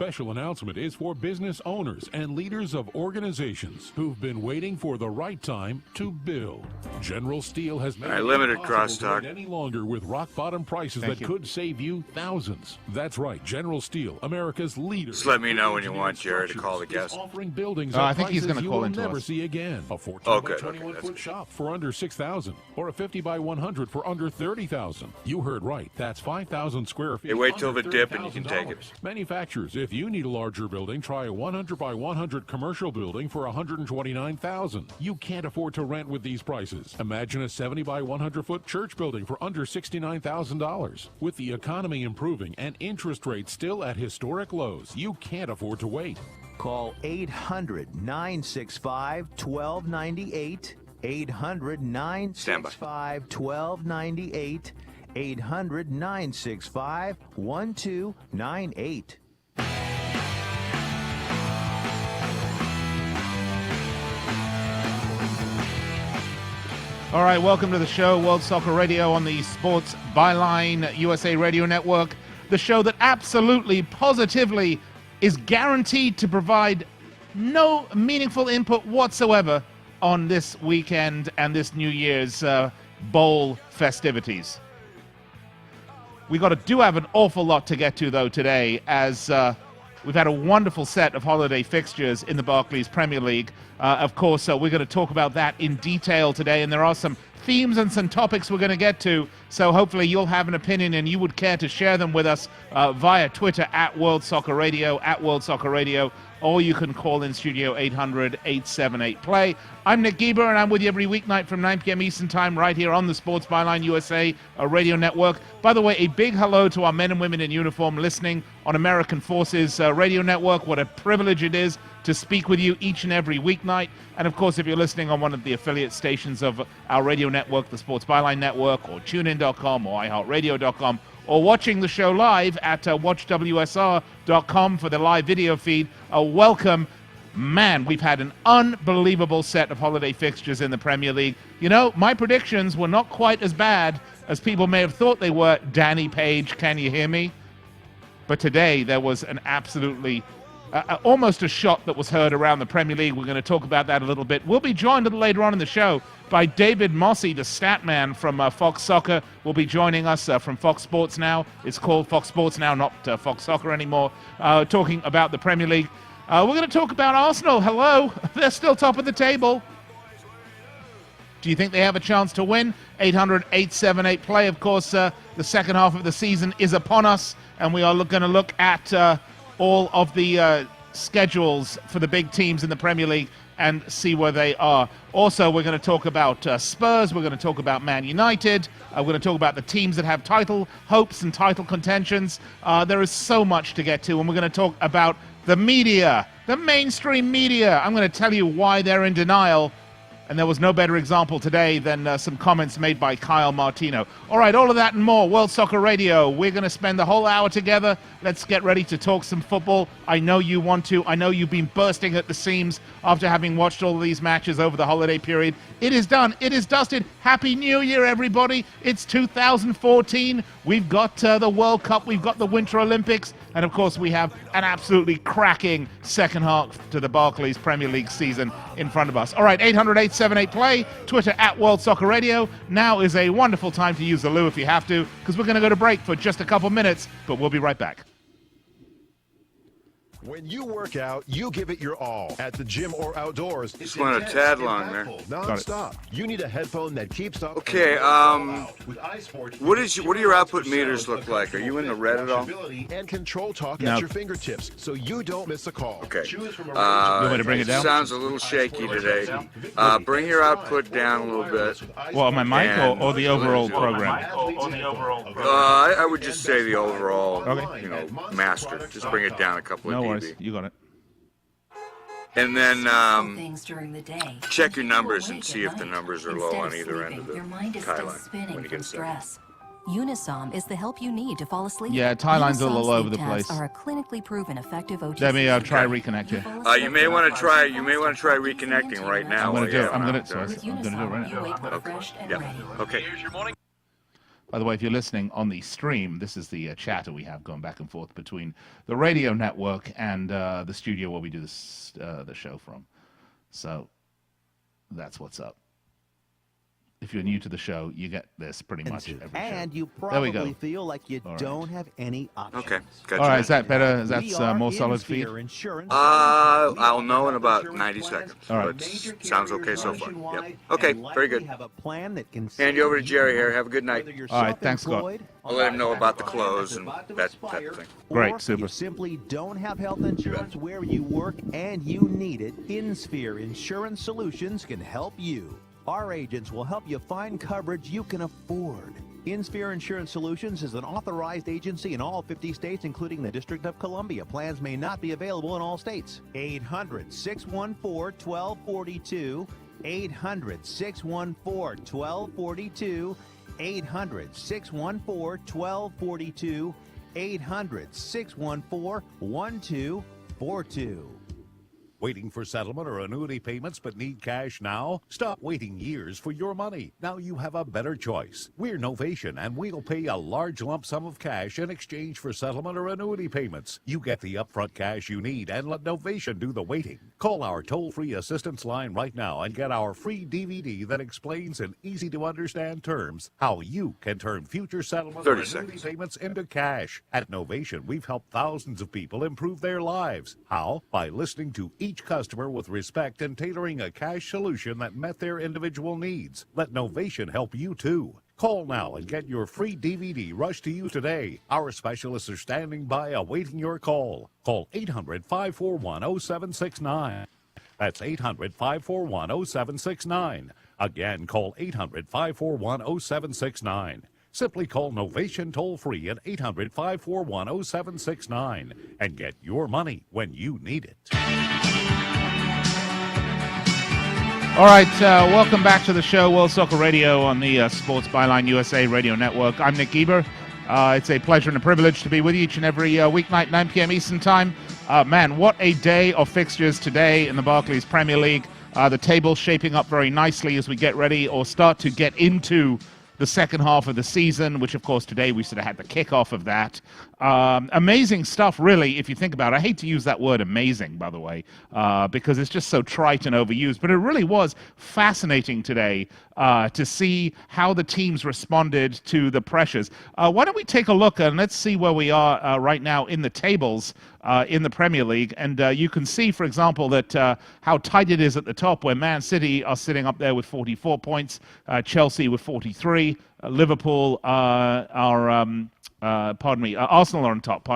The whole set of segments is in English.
special announcement is for business owners and leaders of organizations who've been waiting for the right time to build. General Steel has made it limited impossible to crosstalk. wait any longer with rock-bottom prices that could save you thousands. That's right, General Steel, America's leader. Just let me know when you want Jerry to call the guest. Offering buildings I think he's going to call into into never us. see again. A 14 by 21 foot shop for under $6,000, or a 50 by 100 for under $30,000. You heard right. That's 5,000 square feet. Hey, wait till the dip and you can take it. Manufacturers, if you need a larger building, try a 100 by 100 commercial building for $129,000. You can't afford to rent with these prices. Imagine a 70 by 100 foot church building for under $69,000. With the economy improving and interest rates still at historic lows, you can't afford to wait. Call 800-965-1298. 800-965-1298. 800-965-1298. All right, welcome to the show, World Soccer Radio on the Sports Byline USA Radio Network, the show that absolutely, positively is guaranteed to provide no meaningful input whatsoever on this weekend and this New Year's bowl festivities. We do have an awful lot to get to, though, today, as we've had a wonderful set of holiday fixtures in the Barclays Premier League. Of course, we're going to talk about that in detail today, and there are some themes and some topics we're going to get to, so hopefully you'll have an opinion and you would care to share them with us via Twitter at World Soccer Radio, or you can call in studio 800-878-PLAY. I'm Nick Gieber, and I'm with you every weeknight from 9 p.m. Eastern Time right here on the Sports Byline USA Radio Network. By the way, a big hello to our men and women in uniform listening on American Forces Radio Network. What a privilege it is to speak with you each and every weeknight. And of course, if you're listening on one of the affiliate stations of our radio network, the Sports Byline Network, or TuneIn.com, or iHeartRadio.com, or watching the show live at watchwsr.com for the live video feed, welcome. Man, we've had an unbelievable set of holiday fixtures in the Premier League. You know, my predictions were not quite as bad as people may have thought they were. Danny Page, can you hear me? But today there was an absolutely almost a shot that was heard around the Premier League. We're going to talk about that a little bit. We'll be joined a little later on in the show by David Mosse, the Statman from Fox Soccer, will be joining us from Fox Sports Now. It's called Fox Sports Now, not Fox Soccer anymore, talking about the Premier League. We're going to talk about Arsenal. Hello. They're still top of the table. Do you think they have a chance to win? 800-878-PLAY. Of course, the second half of the season is upon us, and we are going to look at all of the schedules for the big teams in the Premier League and see where they are. Also, we're going to talk about Spurs. We're going to talk about Man United. We're going to talk about the teams that have title hopes and title contentions. There is so much to get to, and we're going to talk about the media, the mainstream media. I'm going to tell you why they're in denial. And there was no better example today than some comments made by Kyle Martino. All right, all of that and more. World Soccer Radio. We're going to spend the whole hour together. Let's get ready to talk some football. I know you want to. I know you've been bursting at the seams after having watched all of these matches over the holiday period. It is done. It is dusted. Happy New Year, everybody. It's 2014. We've got the World Cup. We've got the Winter Olympics. And, of course, we have an absolutely cracking second half to the Barclays Premier League season in front of us. All right, 800-878-PLAY, Twitter at World Soccer Radio. Now is a wonderful time to use the loo if you have to, because we're going to go to break for just a couple minutes, but we'll be right back. When you work out, you give it your all. At the gym or outdoors, Just went a tad long there. Non-stop. You need a headphone that keeps up. Okay, what do your output meters look like? Are you in the red at all? And control talk No. at your fingertips, so you don't miss a call. Okay. You want me to bring it down? Sounds a little shaky today. Bring your output down a little bit. Well, my mic or the overall program? I would just say the overall, master. Just bring it down a couple of dB. You got it. And then things during the day. check your numbers and see if the numbers are low Instead on of either end sleeping, of the your mind is tie still line spinning when you from get a second. stress. Unisom is the help you need to fall asleep. Yeah, tie line's a little Unisom over the sleep place. tabs are a clinically proven effective OTC. Let me try reconnect here. You may want to try reconnecting right now. I'm going to do it. I'm going to With do it right Unisom, now. you wake up refreshed and ready. Okay. By the way, if you're listening on the stream, this is the chatter we have going back and forth between the radio network and the studio where we do this, the show from. So that's what's up. If you're new to the show, you get this pretty much every show. And you probably feel like you All don't have any options. Okay, gotcha. All right, is that better? Is that more solid feed? I'll know in about 90 seconds. All right. But sounds okay so far. Yep. Okay, very good. Have a plan that can Hand you over to Jerry here. Have a good night. All right, thanks, Scott. I'll let him know about the clothes and that thing. Great, super. You simply don't have health insurance where you work and you need it. InSphere Insurance Solutions can help you. Our agents will help you find coverage you can afford. InSphere Insurance Solutions is an authorized agency in all 50 states, including the District of Columbia. Plans may not be available in all states. 800-614-1242. 800-614-1242. 800-614-1242. 800-614-1242. Waiting for settlement or annuity payments but need cash now? Stop waiting years for your money. Now you have a better choice. We're Novation, and we'll pay a large lump sum of cash in exchange for settlement or annuity payments. You get the upfront cash you need and let Novation do the waiting. Call our toll-free assistance line right now and get our free DVD that explains in easy-to-understand terms how you can turn future settlement or annuity payments into cash. At Novation, we've helped thousands of people improve their lives. How? By listening to each customer with respect and tailoring a cash solution that met their individual needs. Let Novation help you too. Call now and get your free DVD rushed to you today. Our specialists are standing by awaiting your call. Call 800-541-0769. That's 800-541-0769. Again, call 800-541-0769. Simply call Novation toll-free at 800-541-0769 and get your money when you need it. All right, welcome back to the show, World Soccer Radio on the Sports Byline USA Radio Network. I'm Nick Geber. It's a pleasure and a privilege to be with you each and every weeknight, 9 p.m. Eastern Time. Man, what a day of fixtures today in the Barclays Premier League. The table's shaping up very nicely as we get ready or start to get into the second half of the season, which, of course, today we sort of had the kickoff of that. Amazing stuff, really, if you think about it. I hate to use that word amazing, by the way, because it's just so trite and overused, but it really was fascinating today to see how the teams responded to the pressures. Why don't we take a look and let's see where we are right now in the tables in the Premier League. And you can see, for example, that how tight it is at the top, where Man City are sitting up there with 44 points, Chelsea with 43, Liverpool Arsenal are on top,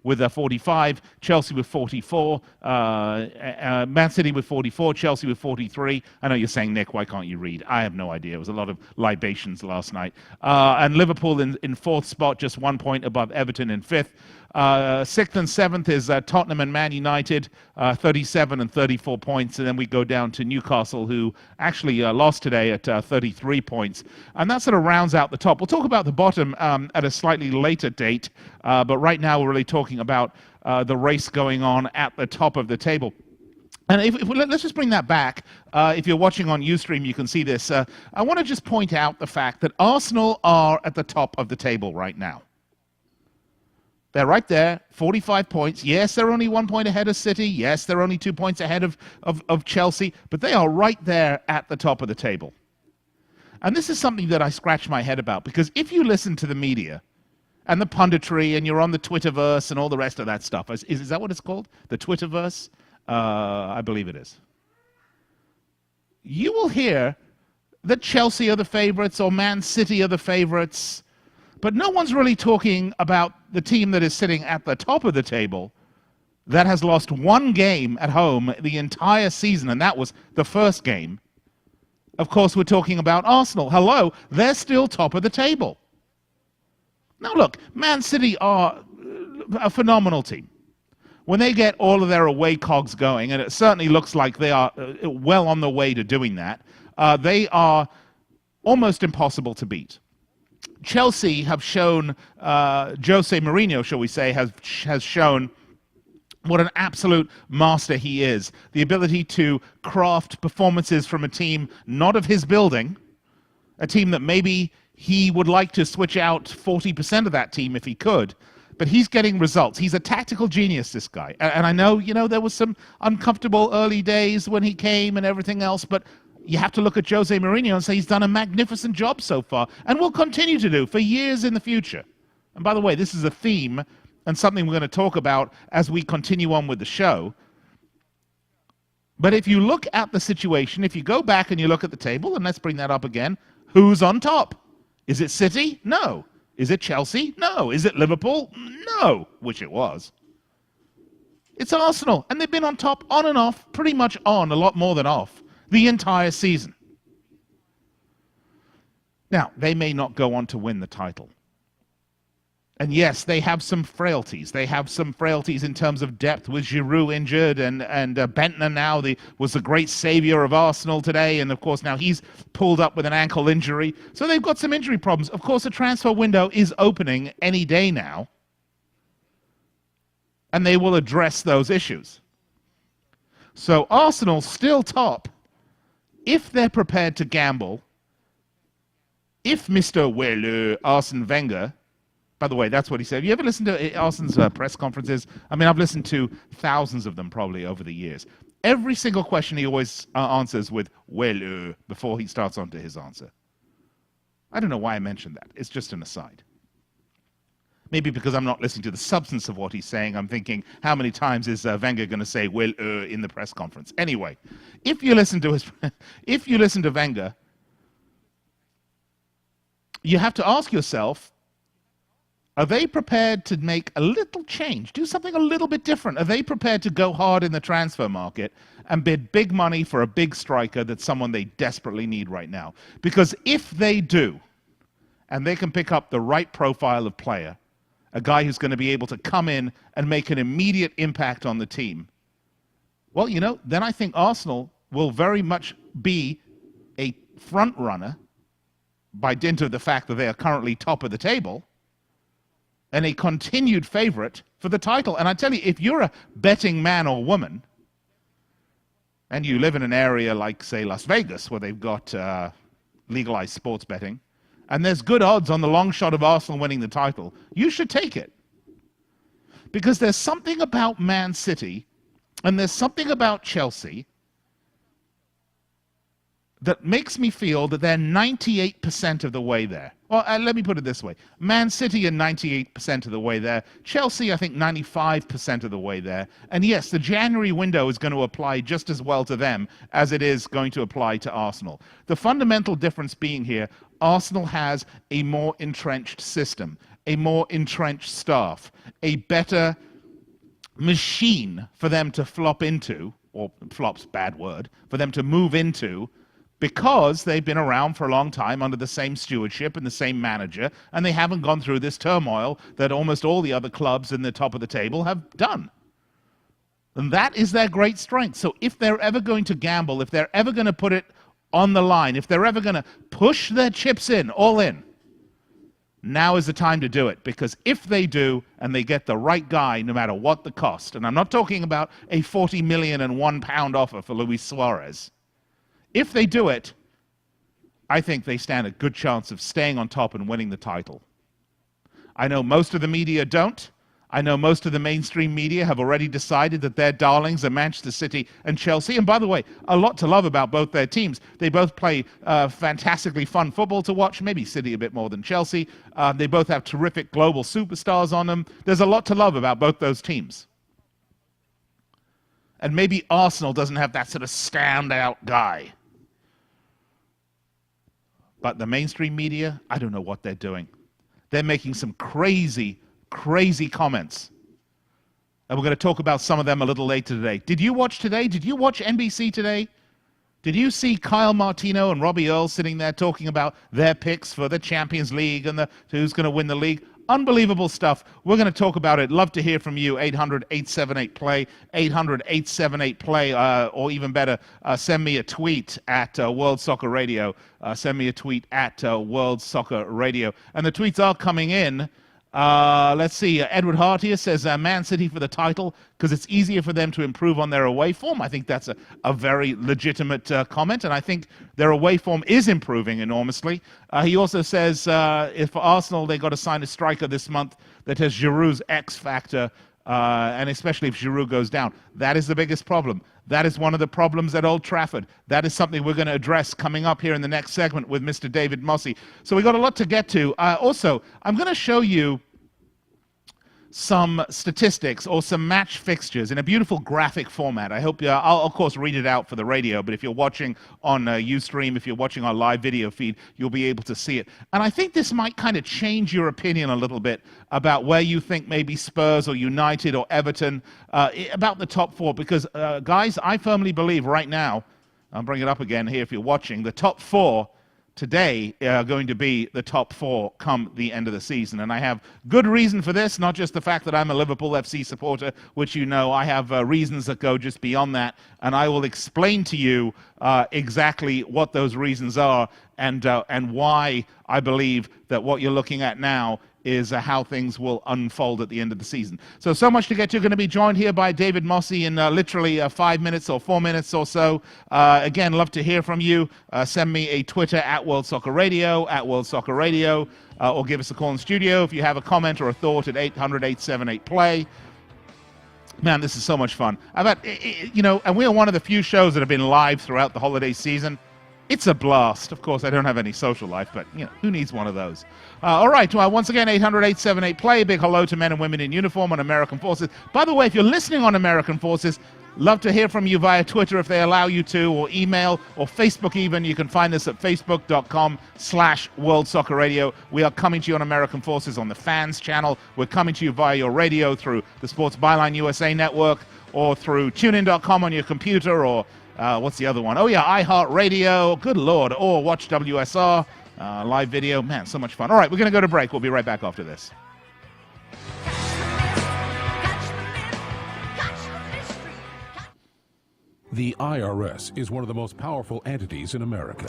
with 45, Chelsea with 44, Man City with 44, Chelsea with 43. I know you're saying, Nick, why can't you read? I have no idea. It was a lot of libations last night. And Liverpool in fourth spot, just 1 point above Everton in fifth. Sixth and seventh is Tottenham and Man United, 37 and 34 points. And then we go down to Newcastle, who actually lost today at 33 points. And that sort of rounds out the top. We'll talk about the bottom at a slightly later date. But right now we're really talking about the race going on at the top of the table. And let's just bring that back. If you're watching on Ustream, you can see this. I want to just point out the fact that Arsenal are at the top of the table right now. They're right there, 45 points. Yes, they're only 1 point ahead of City. Yes, they're only 2 points ahead of Chelsea. But they are right there at the top of the table. And this is something that I scratch my head about, because if you listen to the media and the punditry and you're on the Twitterverse and all the rest of that stuff, is that what it's called? The Twitterverse? I believe it is. You will hear that Chelsea are the favorites or Man City are the favorites. But no one's really talking about the team that is sitting at the top of the table that has lost one game at home the entire season, and that was the first game. Of course, we're talking about Arsenal. Hello, they're still top of the table. Now look, Man City are a phenomenal team. When they get all of their away cogs going, and it certainly looks like they are well on the way to doing that, they are almost impossible to beat. Chelsea have shown, Jose Mourinho, shall we say, has shown what an absolute master he is. The ability to craft performances from a team not of his building, a team that maybe he would like to switch out 40% of that team if he could. But he's getting results. He's a tactical genius, this guy. And I know, there was some uncomfortable early days when he came and everything else, but you have to look at Jose Mourinho and say he's done a magnificent job so far and will continue to do for years in the future. And by the way, this is a theme and something we're going to talk about as we continue on with the show. But if you look at the situation, if you go back and you look at the table, and let's bring that up again, who's on top? Is it City? No. Is it Chelsea? No. Is it Liverpool? No, which it was. It's Arsenal, and they've been on top, on and off, pretty much on, a lot more than off, the entire season. Now, they may not go on to win the title. And yes, they have some frailties. They have some frailties in terms of depth with Giroud injured, and Bentner now was the great savior of Arsenal today, and of course now he's pulled up with an ankle injury. So they've got some injury problems. Of course, the transfer window is opening any day now, and they will address those issues. So Arsenal still top if they're prepared to gamble, if Mr. Arsene Wenger. By the way, that's what he said. Have you ever listened to Arsene's press conferences? I mean, I've listened to thousands of them probably over the years. Every single question he always answers with, before he starts on to his answer. I don't know why I mentioned that. It's just an aside. Maybe because I'm not listening to the substance of what he's saying. I'm thinking, how many times is Wenger going to say, in the press conference? Anyway, if you listen to Wenger, you have to ask yourself, are they prepared to make a little change, do something a little bit different? Are they prepared to go hard in the transfer market and bid big money for a big striker that's someone they desperately need right now? Because if they do, and they can pick up the right profile of player, a guy who's going to be able to come in and make an immediate impact on the team, well, then I think Arsenal will very much be a front runner by dint of the fact that they are currently top of the table, and a continued favorite for the title. And I tell you, if you're a betting man or woman, and you live in an area like, say, Las Vegas, where they've got legalized sports betting, and there's good odds on the long shot of Arsenal winning the title, you should take it. Because there's something about Man City, and there's something about Chelsea, that makes me feel that they're 98% of the way there. Well, let me put it this way. Man City are 98% of the way there. Chelsea, I think, 95% of the way there. And yes, the January window is going to apply just as well to them as it is going to apply to Arsenal. The fundamental difference being here, Arsenal has a more entrenched system, a more entrenched staff, a better machine for them to flop into, or flop's bad word, for them to move into, because they've been around for a long time under the same stewardship and the same manager, and they haven't gone through this turmoil that almost all the other clubs in the top of the table have done. And that is their great strength. So if they're ever going to gamble, if they're ever going to put it on the line, if they're ever going to push their chips in, all in, now is the time to do it. Because if they do, and they get the right guy, no matter what the cost, and I'm not talking about a 40 million and £1 offer for Luis Suarez, if they do it, I think they stand a good chance of staying on top and winning the title. I know most of the media don't. I know most of the mainstream media have already decided that their darlings are Manchester City and Chelsea. And by the way, a lot to love about both their teams. They both play fantastically fun football to watch, maybe City a bit more than Chelsea. They both have terrific global superstars on them. There's a lot to love about both those teams. And maybe Arsenal doesn't have that sort of standout guy. But the mainstream media, I don't know what they're doing. They're making some crazy, crazy comments. And we're going to talk about some of them a little later today. Did you watch today? Did you watch NBC today? Did you see Kyle Martino and Robbie Earle sitting there talking about their picks for the Champions League and who's going to win the league? Unbelievable stuff. We're going to talk about it. Love to hear from you. 800-878-PLAY, 800-878-PLAY, or even better, send me a tweet at World Soccer Radio. Send me a tweet at World Soccer Radio. And the tweets are coming in. Let's see. Edward Hartier says Man City for the title because it's easier for them to improve on their away form. I think that's a very legitimate comment, and I think their away form is improving enormously. He also says if for Arsenal, they got to sign a striker this month that has Giroud's X factor, and especially if Giroud goes down. That is the biggest problem. That is one of the problems at Old Trafford. That is something we're going to address coming up here in the next segment with Mr. David Mosse. So we got a lot to get to. Also, I'm going to show you some statistics or some match fixtures in a beautiful graphic format. I hope I'll of course read it out for the radio, but if you're watching on Ustream, if you're watching our live video feed, you'll be able to see it. And I think this might kind of change your opinion a little bit about where you think maybe Spurs or United or Everton about the top four, because guys, I firmly believe right now, I'll bring it up again here if you're watching, the top four today are going to be the top four come the end of the season. And I have good reason for this, not just the fact that I'm a Liverpool FC supporter, which you know. I have reasons that go just beyond that, and I will explain to you exactly what those reasons are and why I believe that what you're looking at now is how things will unfold at the end of the season. So much to get to. Going to be joined here by David Mosse in literally 5 minutes or 4 minutes or so. Again, love to hear from you. Send me a Twitter at World Soccer Radio, or give us a call in studio if you have a comment or a thought at 800-878-PLAY. Man, this is so much fun. I've had, and we are one of the few shows that have been live throughout the holiday season. It's a blast. Of course, I don't have any social life, but who needs one of those? All right, once again, 800-878-PLAY. Big hello to men and women in uniform on American Forces. By the way, if you're listening on American Forces, love to hear from you via Twitter if they allow you to, or email, or Facebook even. You can find us at facebook.com/World Soccer Radio. We are coming to you on American Forces on the Fans channel. We're coming to you via your radio through the Sports Byline USA network, or through tunein.com on your computer, or what's the other one? Oh, yeah, iHeartRadio. Good Lord. Or watch WSR. Live video. Man, so much fun. All right, we're going to go to break. We'll be right back after this. The IRS is one of the most powerful entities in America.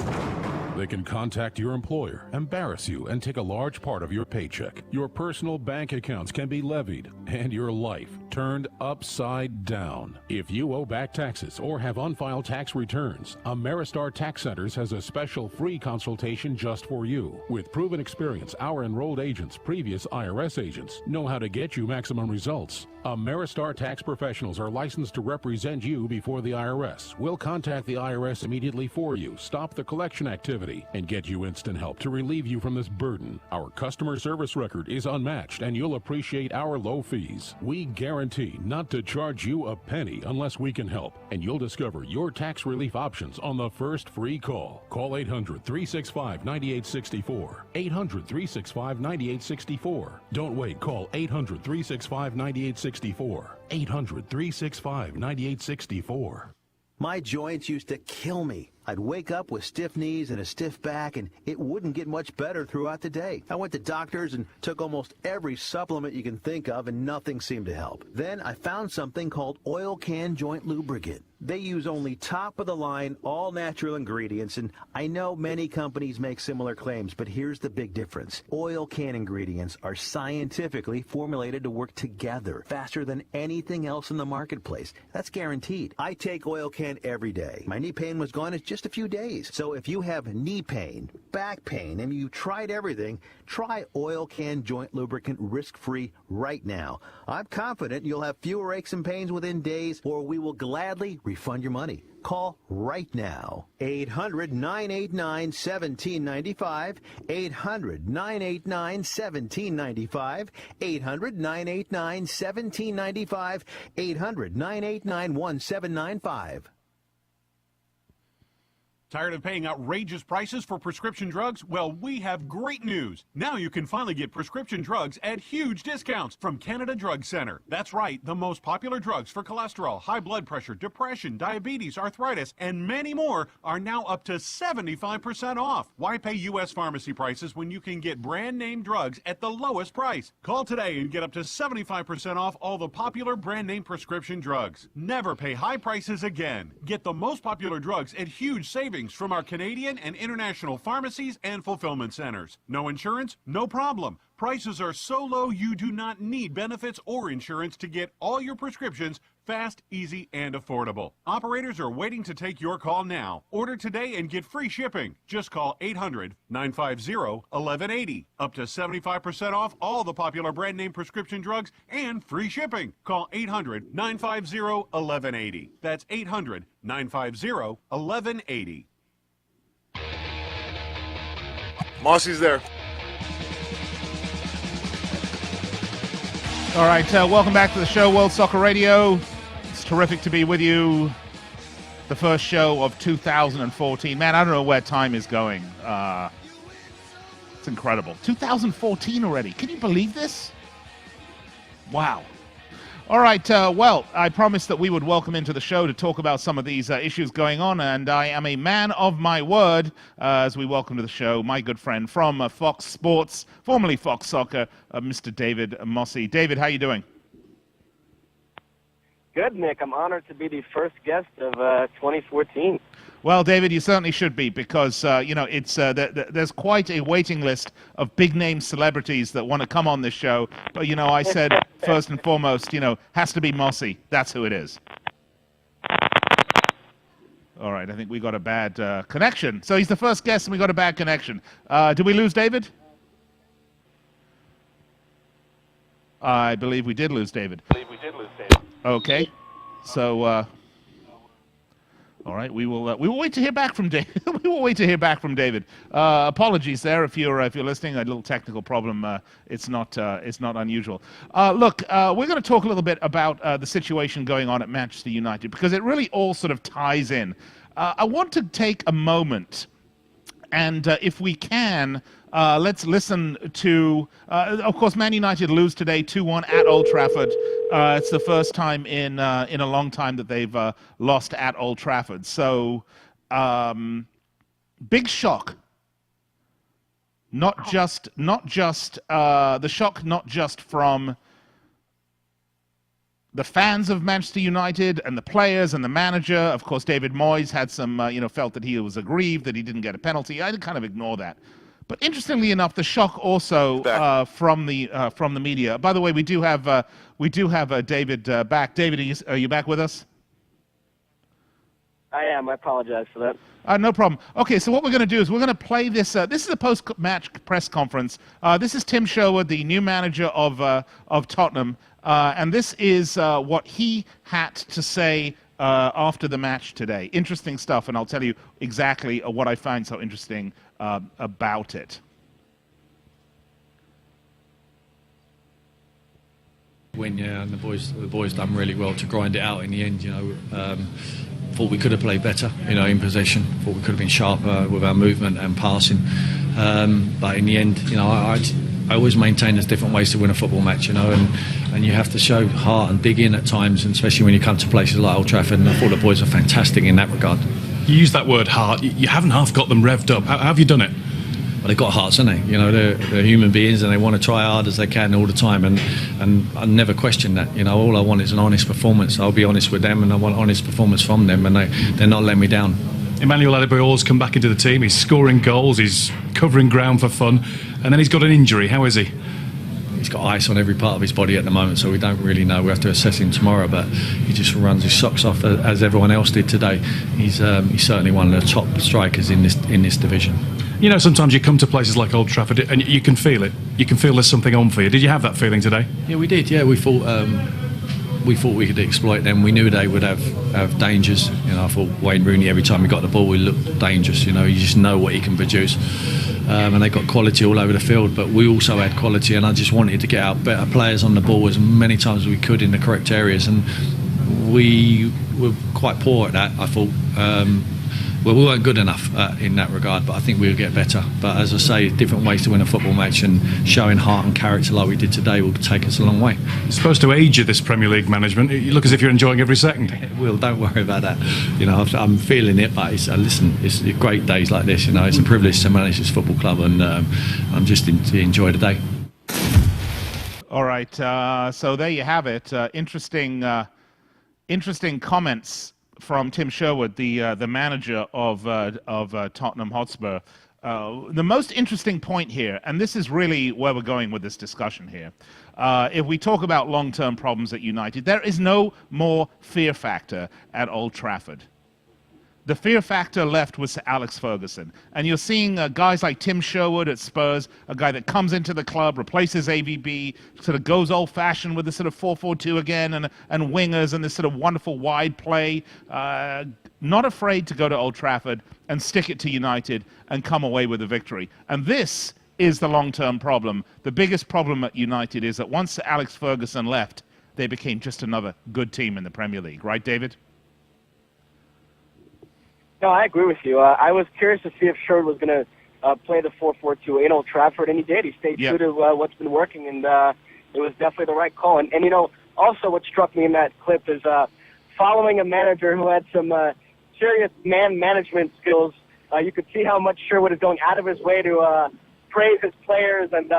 They can contact your employer, embarrass you, and take a large part of your paycheck. Your personal bank accounts can be levied, and your life turned upside down. If you owe back taxes or have unfiled tax returns, Ameristar Tax Centers has a special free consultation just for you. With proven experience, our enrolled agents, previous IRS agents, know how to get you maximum results. Ameristar tax professionals are licensed to represent you before the IRS. We'll contact the IRS immediately for you, stop the collection activity, and get you instant help to relieve you from this burden. Our customer service record is unmatched, and you'll appreciate our low fees. We guarantee not to charge you a penny unless we can help, and you'll discover your tax relief options on the first free call. Call 800-365-9864. 800-365-9864. Don't wait. Call 800-365-9864. 800-365-9864. My joints used to kill me. I'd wake up with stiff knees and a stiff back, and it wouldn't get much better throughout the day. I went to doctors and took almost every supplement you can think of, and nothing seemed to help. Then I found something called Oil Can Joint Lubricant. They use only top-of-the-line, all-natural ingredients, and I know many companies make similar claims, but here's the big difference. Oil Can ingredients are scientifically formulated to work together faster than anything else in the marketplace. That's guaranteed. I take Oil Can every day. My knee pain was gone in just a few days. So if you have knee pain, back pain, and you've tried everything, try Oil Can Joint Lubricant risk-free right now. I'm confident you'll have fewer aches and pains within days, or we will gladly refund your money. Call right now. 800-989-1795. 800-989-1795. 800-989-1795. 800-989-1795. Tired of paying outrageous prices for prescription drugs? Well, we have great news. Now you can finally get prescription drugs at huge discounts from Canada Drug Center. That's right, the most popular drugs for cholesterol, high blood pressure, depression, diabetes, arthritis, and many more are now up to 75% off. Why pay U.S. pharmacy prices when you can get brand name drugs at the lowest price? Call today and get up to 75% off all the popular brand name prescription drugs. Never pay high prices again. Get the most popular drugs at huge savings from our Canadian and international pharmacies and fulfillment centers. No insurance? No problem. Prices are so low you do not need benefits or insurance to get all your prescriptions fast, easy, and affordable. Operators are waiting to take your call now. Order today and get free shipping. Just call 800-950-1180. Up to 75% off all the popular brand name prescription drugs and free shipping. Call 800-950-1180. That's 800-950-1180. Mosse's there. All right, welcome back to the show, World Soccer Radio. It's terrific to be with you. The first show of 2014. Man, I don't know where time is going. It's incredible. 2014 already. Can you believe this? Wow. All right, well, I promised that we would welcome into the show to talk about some of these issues going on, and I am a man of my word as we welcome to the show my good friend from Fox Sports, formerly Fox Soccer, Mr. David Mosse. David, how you doing? Good, Nick. I'm honored to be the first guest of 2014. Well, David, you certainly should be, because it's there's quite a waiting list of big-name celebrities that want to come on this show. But I said first and foremost, has to be Mosse. That's who it is. All right, I think we got a bad connection. So he's the first guest, and we got a bad connection. Did we lose David? I believe we did lose David. Okay, so. All right, we will wait to hear back from David. We will wait to hear back from David. Apologies there if you're listening. A little technical problem. It's not unusual. Look, we're going to talk a little bit about the situation going on at Manchester United, because it really all sort of ties in. I want to take a moment, and if we can, let's listen to. Of course, Man United lose today 2-1 at Old Trafford. It's the first time in a long time that they've lost at Old Trafford. So, big shock. Not just the shock, not just from the fans of Manchester United and the players and the manager. Of course, David Moyes had some, felt that he was aggrieved that he didn't get a penalty. I kind of ignore that. But interestingly enough, the shock also from the media. By the way, we do have David back. David, are you back with us? I am. I apologize for that. No problem. Okay, so what we're going to do is we're going to play this. This is a post-match press conference. This is Tim Sherwood, the new manager of Tottenham, and this is what he had to say after the match today. Interesting stuff, and I'll tell you exactly what I find so interesting about it. Win, yeah, and the boys done really well to grind it out in the end. Thought we could have played better, in possession. Thought we could have been sharper with our movement and passing. But in the end, I always maintain there's different ways to win a football match, and you have to show heart and dig in at times, and especially when you come to places like Old Trafford. And I thought the boys are fantastic in that regard. You use that word heart. You haven't half got them revved up. How have you done it? Well, they've got hearts, haven't they? They're human beings, and they want to try hard as they can all the time. And I never question that. All I want is an honest performance. I'll be honest with them, and I want honest performance from them, and they're not letting me down. Emmanuel Adebayor's come back into the team. He's scoring goals. He's covering ground for fun, and then he's got an injury. How is he? He's got ice on every part of his body at the moment, so we don't really know. We have to assess him tomorrow, but he just runs his socks off as everyone else did today. He's certainly one of the top strikers in this division. Sometimes you come to places like Old Trafford and you can feel it. You can feel there's something on for you. Did you have that feeling today? Yeah, we did. Yeah, we thought we could exploit them. We knew they would have dangers. I thought Wayne Rooney, every time he got the ball, he looked dangerous. You just know what he can produce. And they got quality all over the field, but we also had quality, and I just wanted to get our better players on the ball as many times as we could in the correct areas, and we were quite poor at that. I thought we weren't good enough in that regard, but I think we'll get better. But as I say, different ways to win a football match, and showing heart and character like we did today will take us a long way. It's supposed to age you, this Premier League management. You look as if you're enjoying every second. Well, don't worry about that. I'm feeling it, but listen, it's great days like this. It's a privilege to manage this football club, and I'm just to enjoy the day. All right, so there you have it. Interesting comments from Tim Sherwood, the manager of Tottenham Hotspur. The most interesting point here, and this is really where we're going with this discussion here, if we talk about long-term problems at United, there is no more fear factor at Old Trafford. The fear factor left was Alex Ferguson. And you're seeing guys like Tim Sherwood at Spurs, a guy that comes into the club, replaces AVB, sort of goes old-fashioned with the sort of 4-4-2 again, and wingers and this sort of wonderful wide play. Not afraid to go to Old Trafford and stick it to United and come away with a victory. And this is the long-term problem. The biggest problem at United is that once Alex Ferguson left, they became just another good team in the Premier League. Right, David? No, I agree with you. I was curious to see if Sherwood was going to play the 4-4-2 in Old Trafford, and he did. He stayed true to what's been working, and it was definitely the right call. And you know, also what struck me in that clip is following a manager who had some serious man management skills, you could see how much Sherwood is going out of his way to praise his players and,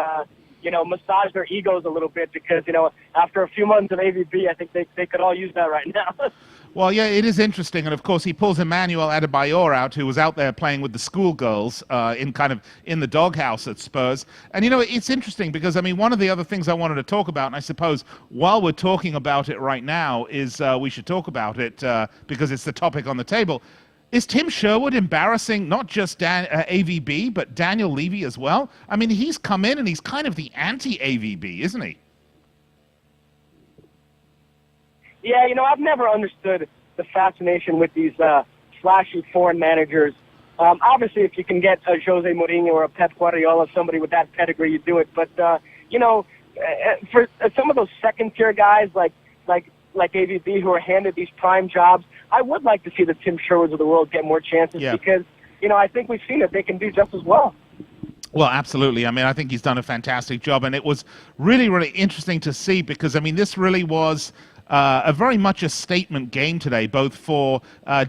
you know, massage their egos a little bit because, you know, after a few months of AVB, I think they could all use that right now. Well, yeah, it is interesting, and of course he pulls Emmanuel Adebayor out, who was out there playing with the schoolgirls in the doghouse at Spurs. And you know, it's interesting because I mean, one of the other things I wanted to talk about, and I suppose while we're talking about it right now, is we should talk about it because it's the topic on the table. Is Tim Sherwood embarrassing not just AVB but Daniel Levy as well? I mean, he's come in and he's kind of the anti-AVB, isn't he? Yeah, you know, I've never understood the fascination with these flashy foreign managers. Obviously, if you can get a Jose Mourinho or a Pep Guardiola, somebody with that pedigree, you do it. But, you know, for some of those second-tier guys like AVB who are handed these prime jobs, I would like to see the Tim Sherwoods of the world get more chances because, you know, I think we've seen that they can do just as well. Well, absolutely. I mean, I think he's done a fantastic job, and it was really, really interesting to see because, I mean, this really was a very much a statement game today, both for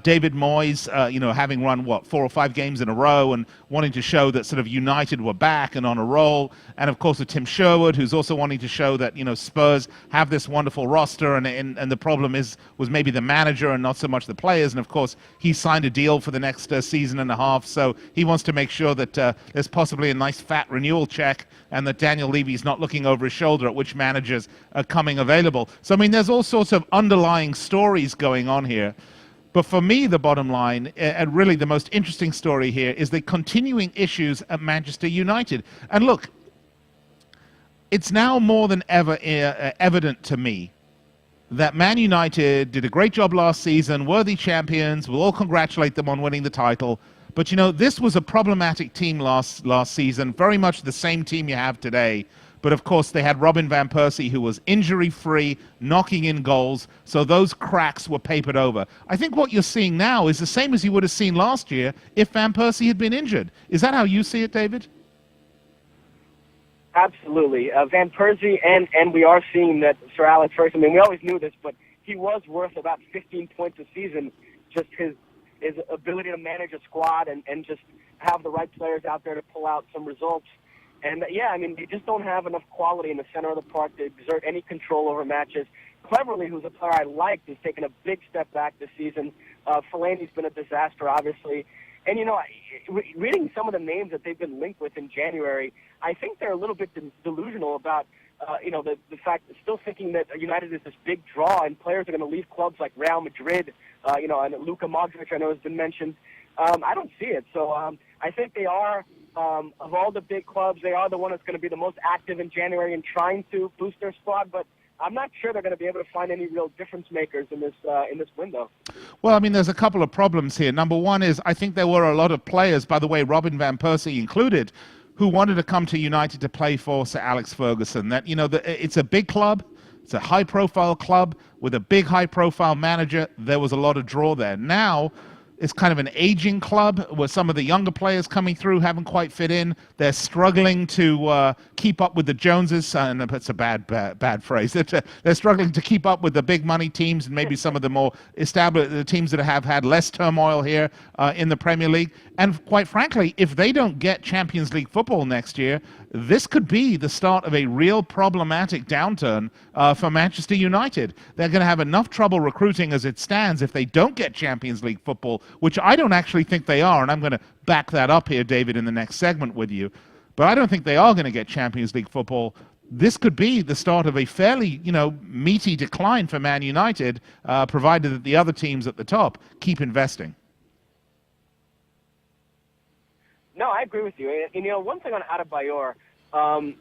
David Moyes, you know, having run, 4 or 5 games in a row and wanting to show that sort of United were back and on a roll. And, of course, with Tim Sherwood, who's also wanting to show that, you know, Spurs have this wonderful roster and the problem was maybe the manager and not so much the players. And, of course, he signed a deal for the next season and a half, so he wants to make sure that there's possibly a nice fat renewal check and that Daniel Levy's not looking over his shoulder at which managers are coming available. So, I mean, there's all sorts of underlying stories going on here. But for me, the bottom line, and really the most interesting story here, is the continuing issues at Manchester United. And look, it's now more than ever evident to me that Man United did a great job last season, worthy champions, we'll all congratulate them on winning the title. But, you know, this was a problematic team last season, very much the same team you have today. But, of course, they had Robin Van Persie, who was injury-free, knocking in goals, so those cracks were papered over. I think what you're seeing now is the same as you would have seen last year if Van Persie had been injured. Is that how you see it, David? Absolutely. Van Persie, and we are seeing that Sir Alex Ferguson, I mean, we always knew this, but he was worth about 15 points a season, just his ability to manage a squad and just have the right players out there to pull out some results. And, yeah, I mean, they just don't have enough quality in the center of the park to exert any control over matches. Cleverly, who's a player I liked, has taken a big step back this season. Fellaini's been a disaster, obviously. And, you know, reading some of the names that they've been linked with in January, I think they're a little bit delusional about, you know, the fact that still thinking that United is this big draw and players are going to leave clubs like Real Madrid, you know, and Luka Modric I know has been mentioned. I don't see it. So I think they are, of all the big clubs, they are the one that's going to be the most active in January in trying to boost their squad, but I'm not sure they're going to be able to find any real difference makers in this window. Well, I mean, there's a couple of problems here. Number one is I think there were a lot of players, by the way, Robin Van Persie included, who wanted to come to United to play for Sir Alex Ferguson. That, you know, it's a big club, it's a high-profile club with a big high-profile manager. There was a lot of draw there. Now it's kind of an aging club where some of the younger players coming through haven't quite fit in. They're struggling to keep up with the Joneses, and that's a bad phrase. They're struggling to keep up with the big money teams and maybe some of the more established teams that have had less turmoil here in the Premier League. And quite frankly, if they don't get Champions League football next year, this could be the start of a real problematic downturn for Manchester United. They're going to have enough trouble recruiting as it stands if they don't get Champions League football, which I don't actually think they are, and I'm going to back that up here, David, in the next segment with you. But I don't think they are going to get Champions League football. This could be the start of a fairly, meaty decline for Man United, provided that the other teams at the top keep investing. No, I agree with you. And, one thing on Adebayor,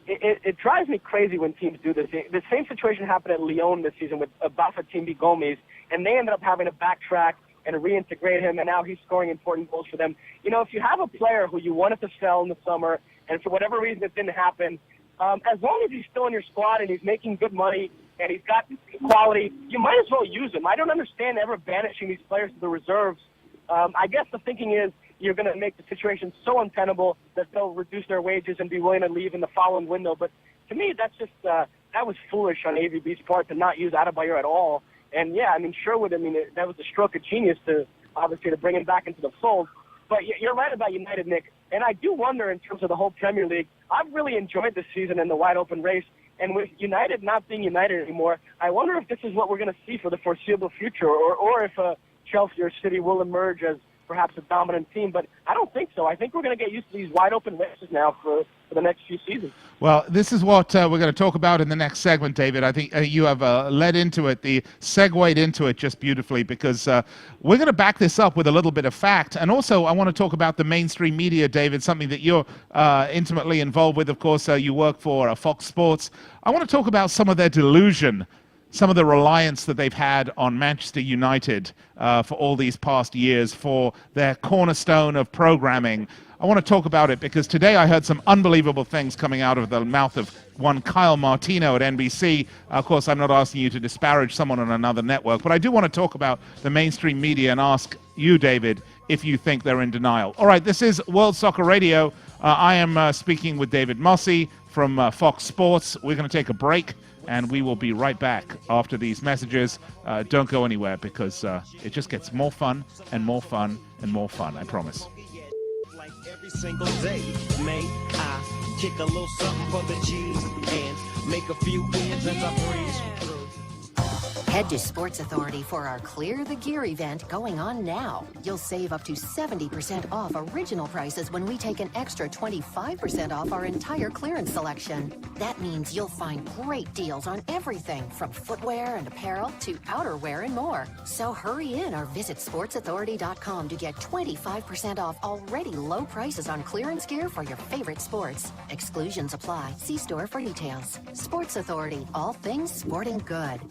it drives me crazy when teams do this. The same situation happened at Lyon this season with Bafétimbi Gomes, and they ended up having to backtrack and reintegrate him, and now he's scoring important goals for them. If you have a player who you wanted to sell in the summer, and for whatever reason it didn't happen, as long as he's still in your squad and he's making good money and he's got quality, you might as well use him. I don't understand ever banishing these players to the reserves. I guess the thinking is you're going to make the situation so untenable that they'll reduce their wages and be willing to leave in the following window. But to me, that's just that was foolish on AVB's part to not use Adebayor at all. And yeah, Sherwood, that was a stroke of genius to bring him back into the fold. But you're right about United, Nick. And I do wonder in terms of the whole Premier League, I've really enjoyed this season in the wide open race. And with United not being United anymore, I wonder if this is what we're going to see for the foreseeable future, or if Chelsea or City will emerge as perhaps a dominant team. But I don't think so. I think we're going to get used to these wide open races now for the next few seasons. Well, this is what we're going to talk about in the next segment, David. I think you have led into it, segued into it just beautifully, because we're going to back this up with a little bit of fact. And also, I want to talk about the mainstream media, David, something that you're intimately involved with. Of course, you work for Fox Sports. I want to talk about some of their delusion, some of the reliance that they've had on Manchester United for all these past years, for their cornerstone of programming. I want to talk about it because today I heard some unbelievable things coming out of the mouth of one Kyle Martino at NBC. Of course, I'm not asking you to disparage someone on another network, but I do want to talk about the mainstream media and ask you, David, if you think they're in denial. All right, this is World Soccer Radio. I am speaking with David Mosse from Fox Sports. We're going to take a break, and we will be right back after these messages. Don't go anywhere, because it just gets more fun and more fun and more fun, I promise. Every single day, may I kick a little something for the G's and make a few ends as I breeze through. Head to Sports Authority for our Clear the Gear event going on now. You'll save up to 70% off original prices when we take an extra 25% off our entire clearance selection. That means you'll find great deals on everything from footwear and apparel to outerwear and more. So hurry in or visit sportsauthority.com to get 25% off already low prices on clearance gear for your favorite sports. Exclusions apply. See store for details. Sports Authority, all things sporting good.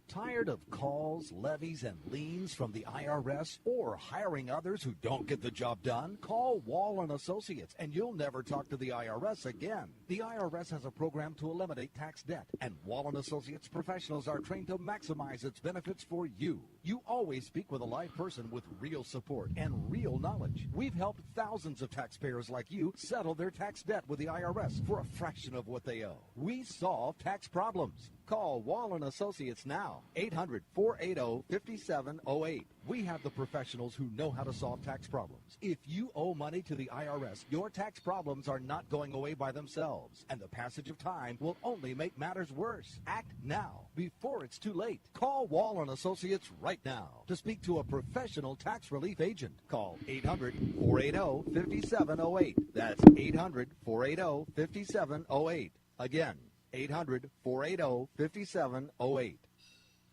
Tired of calls, levies, and liens from the IRS, or hiring others who don't get the job done? Call Wall & Associates, and you'll never talk to the IRS again. The IRS has a program to eliminate tax debt, and Wall & Associates professionals are trained to maximize its benefits for you. You always speak with a live person with real support and real knowledge. We've helped thousands of taxpayers like you settle their tax debt with the IRS for a fraction of what they owe. We solve tax problems. Call Wall & Associates now, 800-480-5708. We have the professionals who know how to solve tax problems. If you owe money to the IRS, your tax problems are not going away by themselves, and the passage of time will only make matters worse. Act now, before it's too late. Call Wall & Associates right now to speak to a professional tax relief agent. Call 800-480-5708. That's 800-480-5708. Again, 800-480-5708.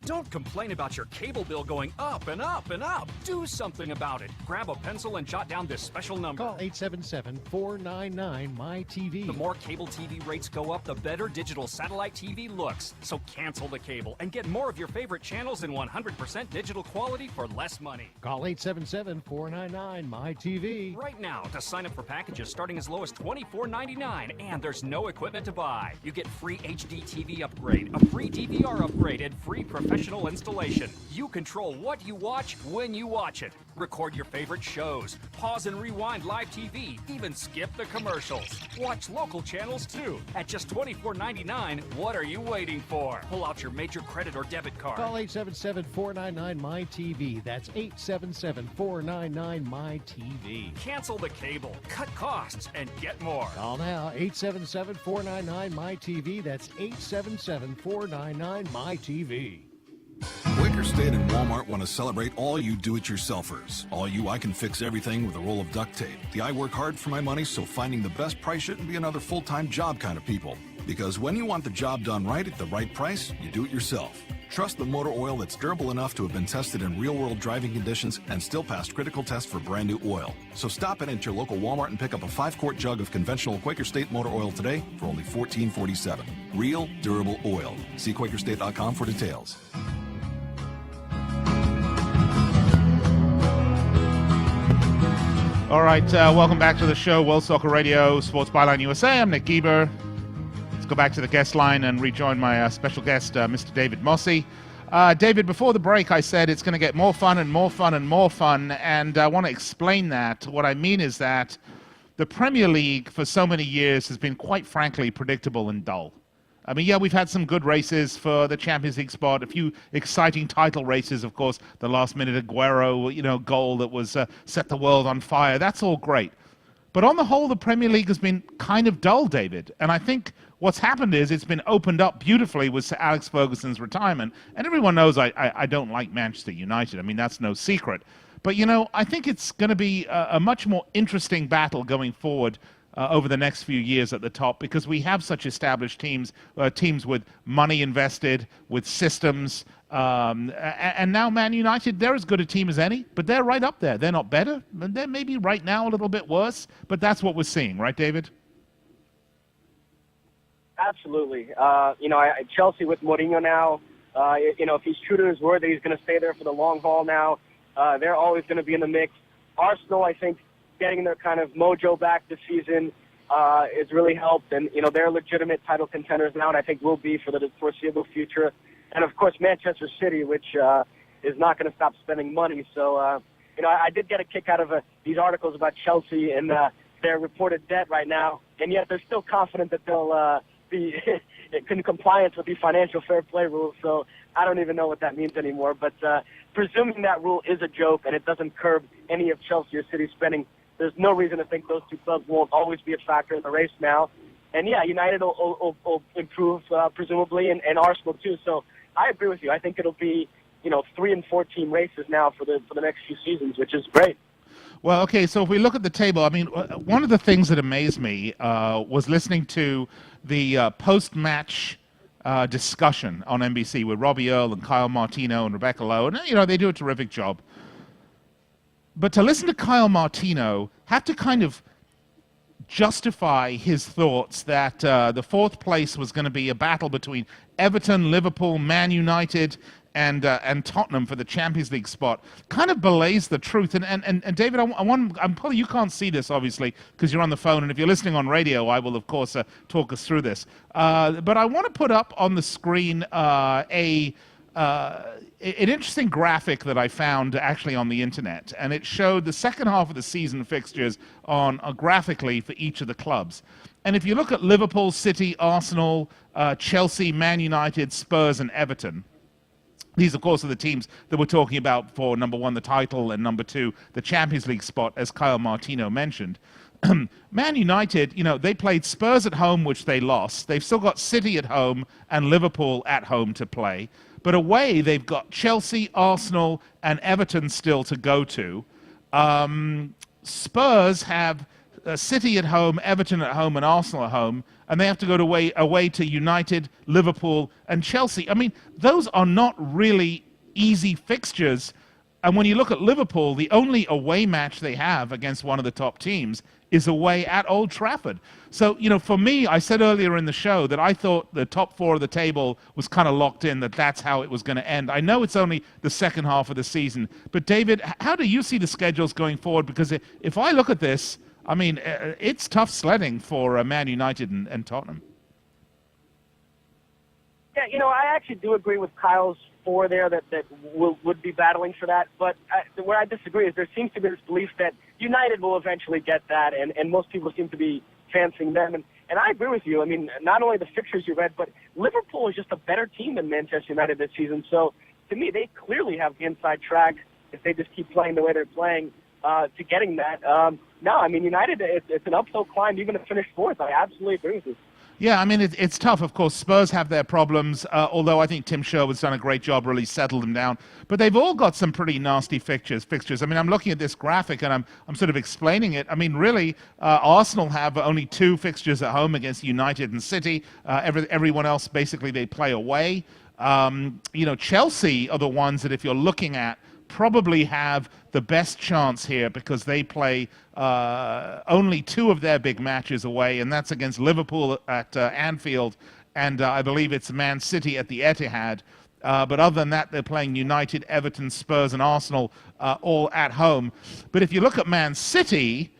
Don't complain about your cable bill going up and up and up. Do something about it. Grab a pencil and jot down this special number. Call 877-499-MY-TV. The more cable TV rates go up, the better digital satellite TV looks. So cancel the cable and get more of your favorite channels in 100% digital quality for less money. Call 877-499-MY-TV. Right now to sign up for packages starting as low as $24.99, and there's no equipment to buy. You get free HD TV upgrade, a free DVR upgrade, and free professional installation. You control what you watch when you watch it. Record your favorite shows. Pause and rewind live TV. Even skip the commercials. Watch local channels too. At just $24.99, what are you waiting for? Pull out your major credit or debit card. Call 877-499-MY-TV. That's 877-499-MY-TV. Cancel the cable, cut costs, and get more. Call now, 877-499-MY-TV. That's 877-499-MY-TV. Quaker State and Walmart want to celebrate all you do-it-yourselfers. All you I can fix everything with a roll of duct tape. The I work hard for my money, so finding the best price shouldn't be another full-time job kind of people. Because when you want the job done right at the right price, you do it yourself. Trust the motor oil that's durable enough to have been tested in real-world driving conditions and still passed critical tests for brand new oil. So stop in at your local Walmart and pick up a 5-quart jug of conventional Quaker State motor oil today for only $14.47. Real, durable oil. See QuakerState.com for details. All right, welcome back to the show, World Soccer Radio, Sports Byline USA. I'm Nick Geber. Let's go back to the guest line and rejoin my special guest, Mr. David Mosse. David, before the break, I said it's going to get more fun and more fun and more fun, and I want to explain that. What I mean is that the Premier League for so many years has been quite frankly predictable and dull. I mean, yeah, we've had some good races for the Champions League spot, a few exciting title races, of course, the last-minute Aguero, goal that was set the world on fire. That's all great. But on the whole, the Premier League has been kind of dull, David. And I think what's happened is it's been opened up beautifully with Sir Alex Ferguson's retirement. And everyone knows I don't like Manchester United. I mean, that's no secret. But, I think it's going to be a much more interesting battle going forward over the next few years at the top, because we have such established teams with money invested, with systems, and now Man United, they're as good a team as any, but they're right up there. They're not better. They're maybe right now a little bit worse, but that's what we're seeing, right, David? Absolutely. Chelsea with Mourinho now, if he's true to his word that he's going to stay there for the long haul now, they're always going to be in the mix. Arsenal, I think, getting their kind of mojo back this season has really helped. And, they're legitimate title contenders now, and I think will be for the foreseeable future. And, of course, Manchester City, which is not going to stop spending money. So, I did get a kick out of these articles about Chelsea and their reported debt right now, and yet they're still confident that they'll be in compliance with the financial fair play rules. So I don't even know what that means anymore. But presuming that rule is a joke and it doesn't curb any of Chelsea or City's spending, there's no reason to think those two clubs won't always be a factor in the race now. And, yeah, United will improve, presumably, and Arsenal, too. So I agree with you. I think it'll be, 3 and 4 team races now for the next few seasons, which is great. Well, okay, so if we look at the table, I mean, one of the things that amazed me was listening to the post-match discussion on NBC with Robbie Earle and Kyle Martino and Rebecca Lowe. And, they do a terrific job. But to listen to Kyle Martino, have to kind of justify his thoughts that the fourth place was going to be a battle between Everton, Liverpool, Man United, and Tottenham for the Champions League spot, kind of belays the truth. And David, I'm probably, you can't see this, obviously, because you're on the phone, and if you're listening on radio, I will, of course, talk us through this. But I want to put up on the screen an interesting graphic that I found actually on the internet, and it showed the second half of the season fixtures graphically for each of the clubs. And if you look at Liverpool, City, Arsenal, Chelsea, Man United, Spurs, and Everton, these, of course, are the teams that we're talking about for, number one, the title, and number two, the Champions League spot, as Kyle Martino mentioned. Man United, they played Spurs at home, which they lost. They've still got City at home and Liverpool at home to play. But away, they've got Chelsea, Arsenal, and Everton still to go to. Spurs have City at home, Everton at home, and Arsenal at home, and they have to go away to United, Liverpool, and Chelsea. I mean, those are not really easy fixtures. And when you look at Liverpool, the only away match they have against one of the top teams is away at Old Trafford. So, for me, I said earlier in the show that I thought the top four of the table was kind of locked in, that's how it was going to end. I know it's only the second half of the season, but David, how do you see the schedules going forward? Because if I look at this, I mean, it's tough sledding for Man United and Tottenham. Yeah, I actually do agree with Kyle's 4 there that would be battling for that. But where I disagree is there seems to be this belief that United will eventually get that, and most people seem to be fancying them. And I agree with you. I mean, not only the fixtures you read, but Liverpool is just a better team than Manchester United this season. So to me, they clearly have the inside track if they just keep playing the way they're playing to getting that. No, I mean, United, it's an uphill climb even to finish 4th. I absolutely agree with you. Yeah, I mean, it's tough. Of course, Spurs have their problems, although I think Tim Sherwood's done a great job, really settled them down. But they've all got some pretty nasty fixtures. I mean, I'm looking at this graphic, and I'm sort of explaining it. I mean, really, Arsenal have only 2 fixtures at home against United and City. Everyone else, basically, they play away. Chelsea are the ones that, if you're looking at, probably have the best chance here because they play only 2 of their big matches away, and that's against Liverpool at Anfield, and I believe it's Man City at the Etihad. But other than that, they're playing United, Everton, Spurs, and Arsenal all at home. But if you look at Man City,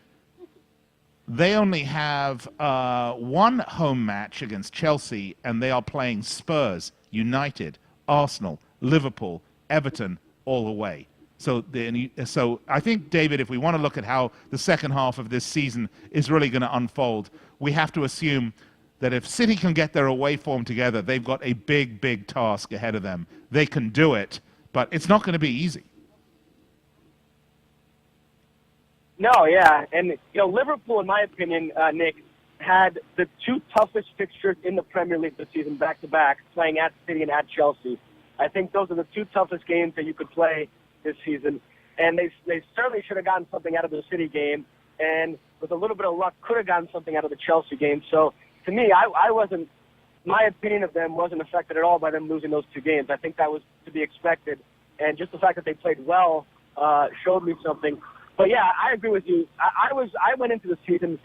they only have 1 home match against Chelsea, and they are playing Spurs, United, Arsenal, Liverpool, Everton, all away. So I think, David, if we want to look at how the second half of this season is really going to unfold, we have to assume that if City can get their away form together, they've got a big, big task ahead of them. They can do it, but it's not going to be easy. No, yeah. And, Liverpool, in my opinion, Nick, had the 2 toughest fixtures in the Premier League this season back-to-back, playing at City and at Chelsea. I think those are the 2 toughest games that you could play this season. And they certainly should have gotten something out of the City game, and with a little bit of luck, could have gotten something out of the Chelsea game. So, to me, my opinion of them wasn't affected at all by them losing those 2 games. I think that was to be expected. And just the fact that they played well showed me something. But, yeah, I agree with you. I went into the season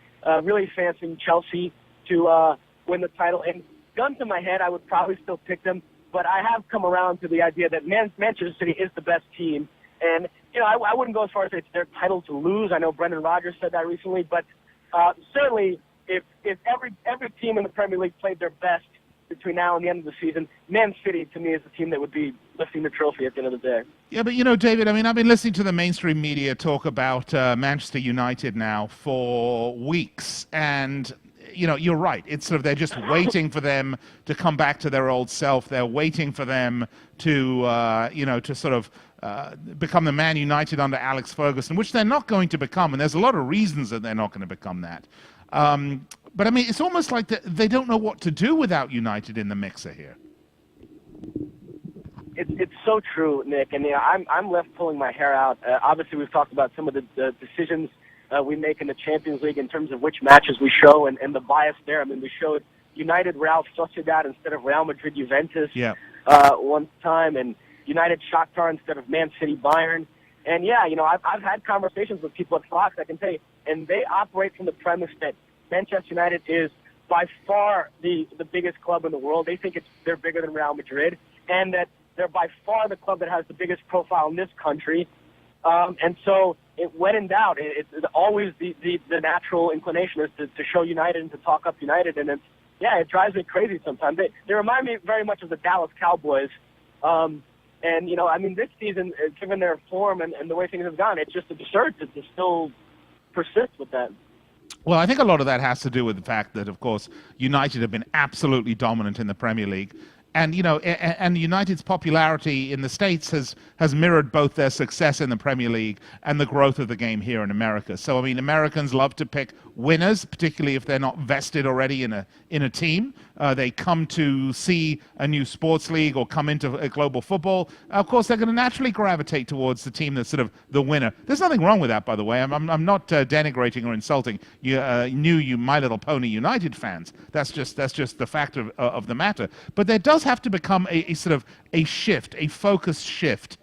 really fancying Chelsea to win the title. And gun to my head, I would probably still pick them. But I have come around to the idea that Manchester City is the best team. And, I wouldn't go as far as say it's their title to lose. I know Brendan Rodgers said that recently. But certainly, if every team in the Premier League played their best between now and the end of the season, Man City, to me, is the team that would be lifting the trophy at the end of the day. Yeah, but, David, I mean, I've been listening to the mainstream media talk about Manchester United now for weeks. And you're right. It's sort of they're just waiting for them to come back to their old self. They're waiting for them to, to sort of become the Man United under Alex Ferguson, which they're not going to become. And there's a lot of reasons that they're not going to become that. But, I mean, it's almost like they don't know what to do without United in the mixer here. It's so true, Nick. And I'm left pulling my hair out. Obviously, we've talked about some of the decisions we make in the Champions League in terms of which matches we show and the bias there. I mean, we showed United Real Sociedad instead of Real Madrid Juventus one time, and United Shakhtar instead of Man City Bayern. And yeah, I've had conversations with people at Fox, I can tell you, and they operate from the premise that Manchester United is by far the biggest club in the world. They think they're bigger than Real Madrid, and that they're by far the club that has the biggest profile in this country. And so, when in doubt, it's always the natural inclination is to show United and to talk up United. And it drives me crazy sometimes. They remind me very much of the Dallas Cowboys. And, this season, given their form and the way things have gone, it's just absurd to still persist with that. Well, I think a lot of that has to do with the fact that, of course, United have been absolutely dominant in the Premier League. And, and United's popularity in the States has mirrored both their success in the Premier League and the growth of the game here in America. So, I mean, Americans love to pick winners, particularly if they're not vested already in a team. They come to see a new sports league or come into a global football. Of course, they're going to naturally gravitate towards the team that's sort of the winner. There's nothing wrong with that, by the way. I'm not denigrating or insulting you My Little Pony United fans. That's just the fact of the matter. But there does have to become a sort of a shift, a focused shift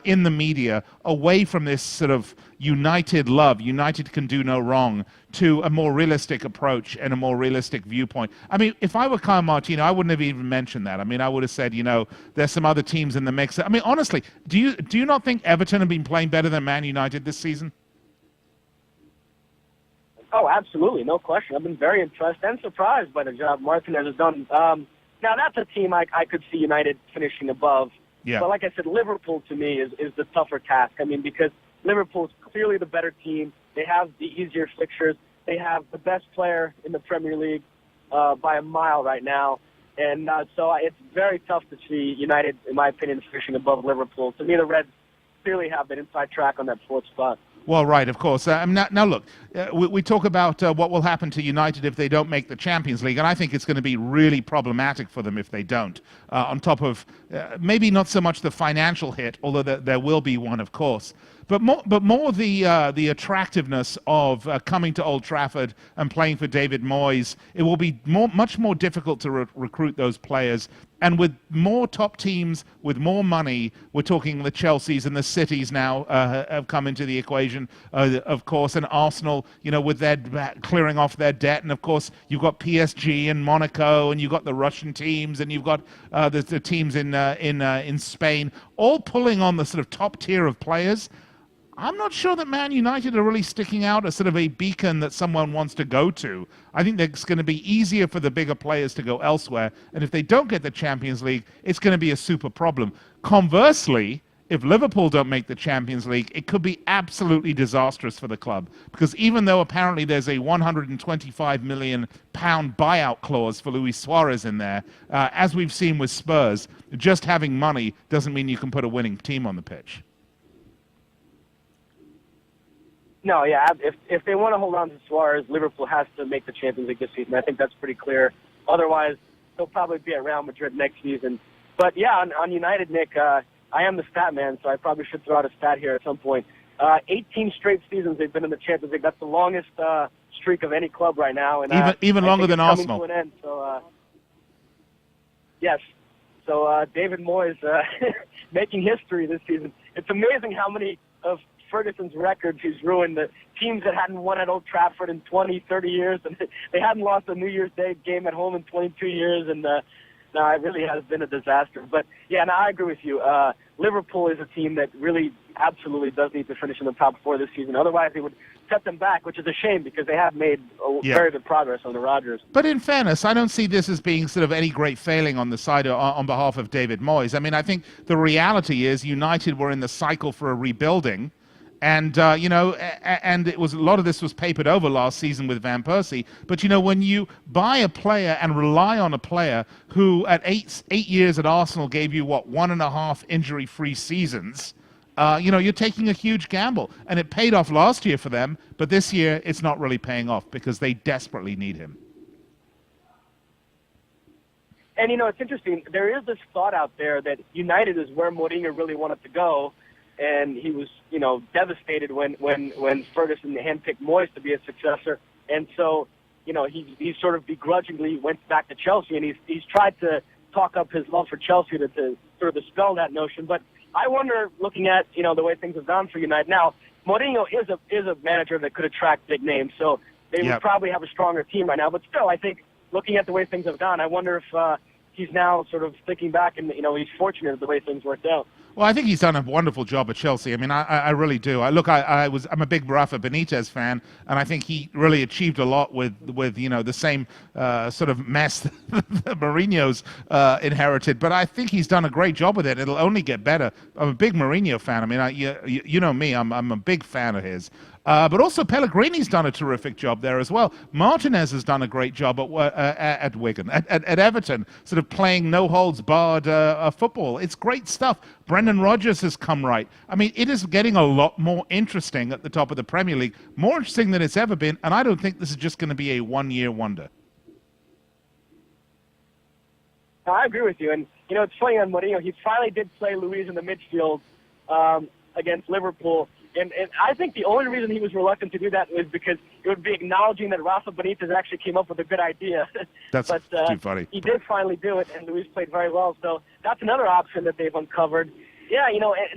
in the media away from this sort of United love, United can do no wrong, to a more realistic approach and a more realistic viewpoint. I mean, if I were Kyle Martino, I wouldn't have even mentioned that. I mean, I would have said, there's some other teams in the mix. I mean, honestly, do you not think Everton have been playing better than Man United this season? Oh, absolutely, no question. I've been very impressed and surprised by the job Martinez has done. Now, that's a team I could see United finishing above Yeah. But like I said, Liverpool to me is the tougher task. I mean, because Liverpool is clearly the better team. They have the easier fixtures. They have the best player in the Premier League by a mile right now. And so it's very tough to see United, in my opinion, finishing above Liverpool. To me, the Reds clearly have that inside track on that fourth spot. Well, right, of course. Now, look, we talk about what will happen to United if they don't make the Champions League, and I think it's going to be really problematic for them if they don't. On top of maybe not so much the financial hit, although there will be one, of course, but more the attractiveness of coming to Old Trafford and playing for David Moyes. It will be much more difficult to recruit those players. And with more top teams, with more money, we're talking the Chelseas and the Cities now have come into the equation, of course, and Arsenal, with their clearing off their debt. And, of course, you've got PSG and Monaco, and you've got the Russian teams, and you've got the teams in Spain, all pulling on the sort of top tier of players. I'm not sure that Man United are really sticking out as sort of a beacon that someone wants to go to. I think it's going to be easier for the bigger players to go elsewhere. And if they don't get the Champions League, it's going to be a super problem. Conversely, if Liverpool don't make the Champions League, it could be absolutely disastrous for the club. Because even though apparently there's a £125 million buyout clause for Luis Suarez in there, as we've seen with Spurs, just having money doesn't mean you can put a winning team on the pitch. No, yeah. If they want to hold on to Suarez, Liverpool has to make the Champions League this season. I think that's pretty clear. Otherwise, they'll probably be at Real Madrid next season. But yeah, on United, Nick, I am the stat man, so I probably should throw out a stat here at some point. 18 straight seasons they've been in the Champions League. That's the longest streak of any club right now, and even longer than Arsenal. Coming to an end. So yes. So David Moyes making history this season. It's amazing how many of Ferguson's records he's ruined. The teams that hadn't won at Old Trafford in 20, 30 years, and they hadn't lost a New Year's Day game at home in 22 years, and no, it really has been a disaster. But yeah, no, I agree with you. Liverpool is a team that really absolutely does need to finish in the top four this season. Otherwise, it would set them back, which is a shame because they have made very good progress on the Rodgers. But in fairness, I don't see this as being sort of any great failing on the side on behalf of David Moyes. I mean, I think the reality is United were in the cycle for a rebuilding. And, and it was a lot of this was papered over last season with Van Persie. But, when you buy a player and rely on a player who at eight years at Arsenal gave you, 1.5 injury-free seasons, you're taking a huge gamble. And it paid off last year for them, but this year it's not really paying off because they desperately need him. And, it's interesting. There is this thought out there that United is where Mourinho really wanted to go. And he was, devastated when Ferguson handpicked Moyes to be a successor. And so, he sort of begrudgingly went back to Chelsea, and he's tried to talk up his love for Chelsea to sort of dispel that notion. But I wonder, looking at, the way things have gone for United now, Mourinho is a manager that could attract big names. So they would probably have a stronger team right now. But still, I think, looking at the way things have gone, I wonder if he's now sort of thinking back and, he's fortunate the way things worked out. Well, I think he's done a wonderful job at Chelsea. I mean, I really do. I'm a big Rafa Benitez fan, and I think he really achieved a lot with the same sort of mess that Mourinho's inherited. But I think he's done a great job with it. It'll only get better. I'm a big Mourinho fan. I mean, you know me. I'm a big fan of his. But also Pellegrini's done a terrific job there as well. Martinez has done a great job at Wigan, at Everton, sort of playing no-holds-barred football. It's great stuff. Brendan Rodgers has come right. I mean, it is getting a lot more interesting at the top of the Premier League, more interesting than it's ever been, and I don't think this is just going to be a one-year wonder. I agree with you. And, it's funny on Mourinho, he finally did play Luiz in the midfield against Liverpool. And I think the only reason he was reluctant to do that was because it would be acknowledging that Rafa Benitez actually came up with a good idea. That's too funny. He did finally do it, and Luis played very well. So that's another option that they've uncovered. Yeah,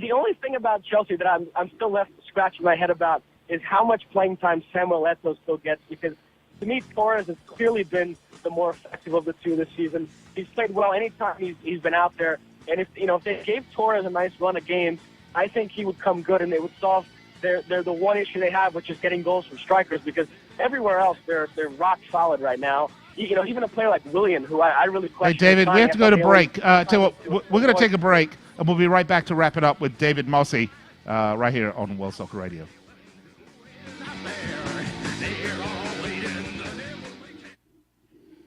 the only thing about Chelsea that I'm still left scratching my head about is how much playing time Samuel Eto'o still gets, because to me, Torres has clearly been the more effective of the two this season. He's played well anytime he's been out there. And if they gave Torres a nice run of games, I think he would come good, and they would solve the one issue they have, which is getting goals from strikers, because everywhere else they're rock solid right now. Even a player like Willian, who I really question. Hey, David, we have to go to break. We're going to take a break. and we'll be right back to wrap it up with David Mosse right here on World Soccer Radio.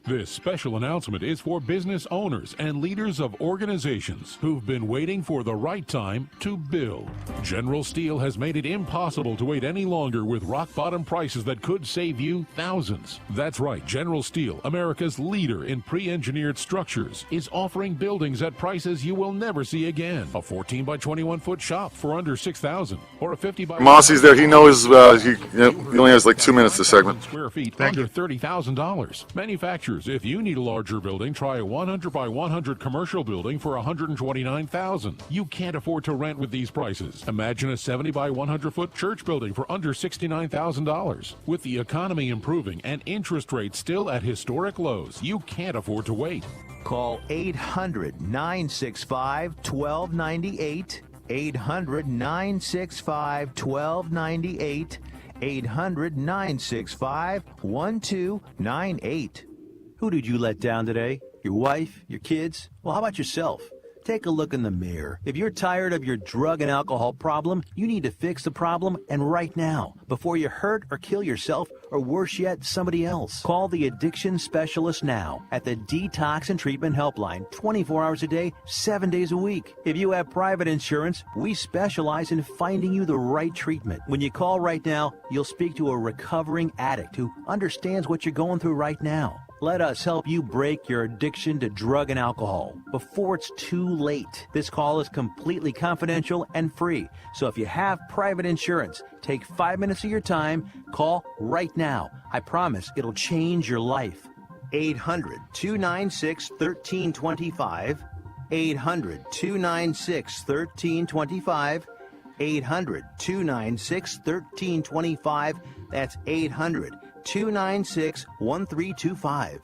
This special announcement is for business owners and leaders of organizations who've been waiting for the right time to build. General Steel has made it impossible to wait any longer with rock-bottom prices that could save you thousands. That's right, General Steel, America's leader in pre-engineered structures, is offering buildings at prices you will never see again. A 14 by 21 foot shop for under $6,000, or a 50 by Mosse's there. He knows he only has like 2 minutes this segment. Square feet under $30,000. Manufacturers. If you need a larger building, try a 100 by 100 commercial building for $129,000. You can't afford to rent with these prices. Imagine a 70 by 100 foot church building for under $69,000. With the economy improving and interest rates still at historic lows, you can't afford to wait. Call 800-965-1298. 800-965-1298. 800-965-1298. Who did you let down today? Your wife? Your kids? Well, how about yourself? Take a look in the mirror. If you're tired of your drug and alcohol problem, you need to fix the problem, and right now, before you hurt or kill yourself, or worse yet, somebody else. Call the addiction specialist now at the Detox and Treatment Helpline, 24 hours a day, 7 days a week. If you have private insurance, we specialize in finding you the right treatment. When you call right now, you'll speak to a recovering addict who understands what you're going through right now. Let us help you break your addiction to drug and alcohol before it's too late. This call is completely confidential and free. So if you have private insurance, take 5 minutes of your time. Call right now. I promise it'll change your life. 800-296-1325. 800-296-1325. 800-296-1325. That's 800-296-1325.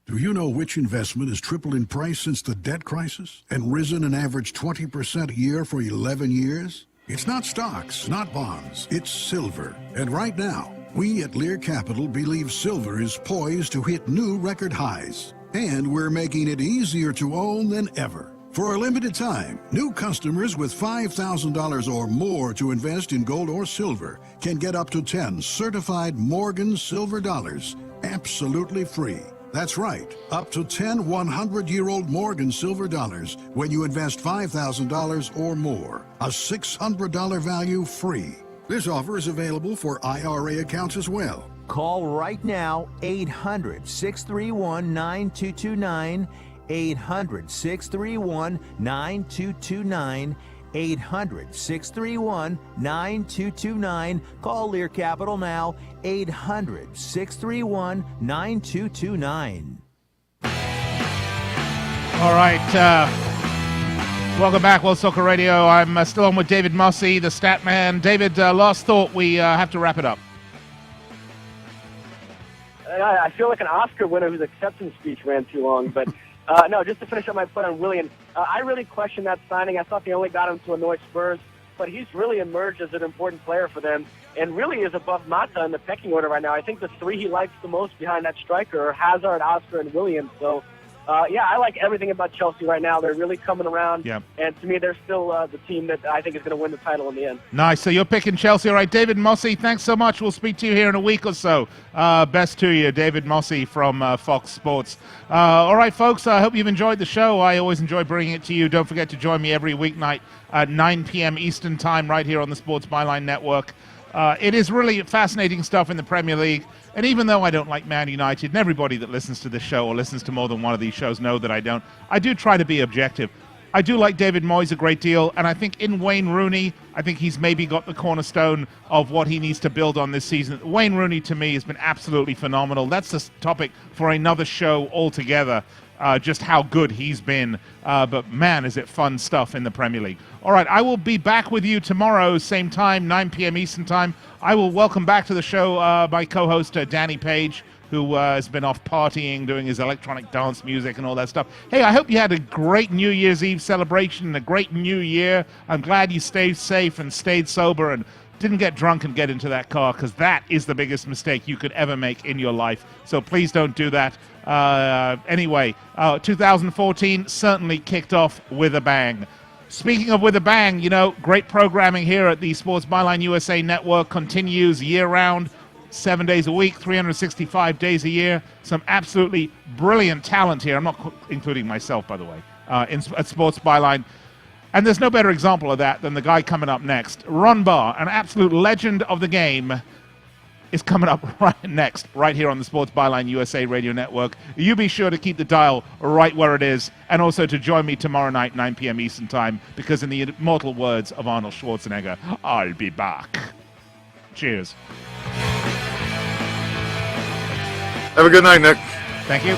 Do you know which investment has tripled in price since the debt crisis and risen an average 20% a year for 11 years? It's not stocks, not bonds, it's silver. And right now, we at Lear Capital believe silver is poised to hit new record highs. And we're making it easier to own than ever. For a limited time, new customers with $5,000 or more to invest in gold or silver can get up to 10 certified Morgan silver dollars absolutely free. That's right, up to 10 100-year-old Morgan silver dollars when you invest $5,000 or more. A $600 value free. This offer is available for IRA accounts as well. Call right now, 800-631-9229. 800-631-9229. 800-631-9229. Call Lear Capital now, 800-631-9229. All right, welcome back, World Soccer Radio. I'm still on with David Mosse, the Statman. David, last thought, we have to wrap it up. I feel like an Oscar winner whose acceptance speech ran too long, but no, just to finish up my point on Willian, I really question that signing. I thought they only got him to annoy Spurs, but he's really emerged as an important player for them and really is above Mata in the pecking order right now. I think the three he likes the most behind that striker are Hazard, Oscar, and Williams. So, yeah, I like everything about Chelsea right now. They're really coming around, and to me, they're still the team that I think is going to win the title in the end. Nice. So you're picking Chelsea. All right, David Mosse, thanks so much. We'll speak to you here in a week or so. Best to you, David Mosse from Fox Sports. All right, folks, I hope you've enjoyed the show. I always enjoy bringing it to you. Don't forget to join me every weeknight at 9 p.m. Eastern Time right here on the Sports Byline Network. It is really fascinating stuff in the Premier League. And even though I don't like Man United, and everybody that listens to this show or listens to more than one of these shows know that I don't, I do try to be objective. I do like David Moyes a great deal, and I think in Wayne Rooney, I think he's maybe got the cornerstone of what he needs to build on this season. Wayne Rooney, to me, has been absolutely phenomenal. That's a topic for another show altogether, just how good he's been. But, man, is it fun stuff in the Premier League. All right, I will be back with you tomorrow, same time, 9 p.m. Eastern Time. I will welcome back to the show my co-host, Danny Page, who has been off partying, doing his electronic dance music and all that stuff. Hey, I hope you had a great New Year's Eve celebration and a great New Year. I'm glad you stayed safe and stayed sober and didn't get drunk and get into that car, because that is the biggest mistake you could ever make in your life. So please don't do that. Anyway, 2014 certainly kicked off with a bang. Speaking of With a Bang, great programming here at the Sports Byline USA Network continues year-round, 7 days a week, 365 days a year. Some absolutely brilliant talent here. I'm not including myself, by the way, at Sports Byline. And there's no better example of that than the guy coming up next. Ron Barr, an absolute legend of the game, is coming up right here on the Sports Byline USA Radio Network. You be sure to keep the dial right where it is, and also to join me tomorrow night, 9 p.m. Eastern Time, because in the immortal words of Arnold Schwarzenegger, I'll be back. Cheers. Have a good night, Nick. Thank you.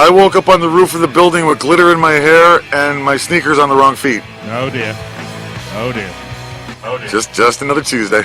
I woke up on the roof of the building with glitter in my hair and my sneakers on the wrong feet. Oh, dear. Oh, dear. Oh, dear. Just another Tuesday.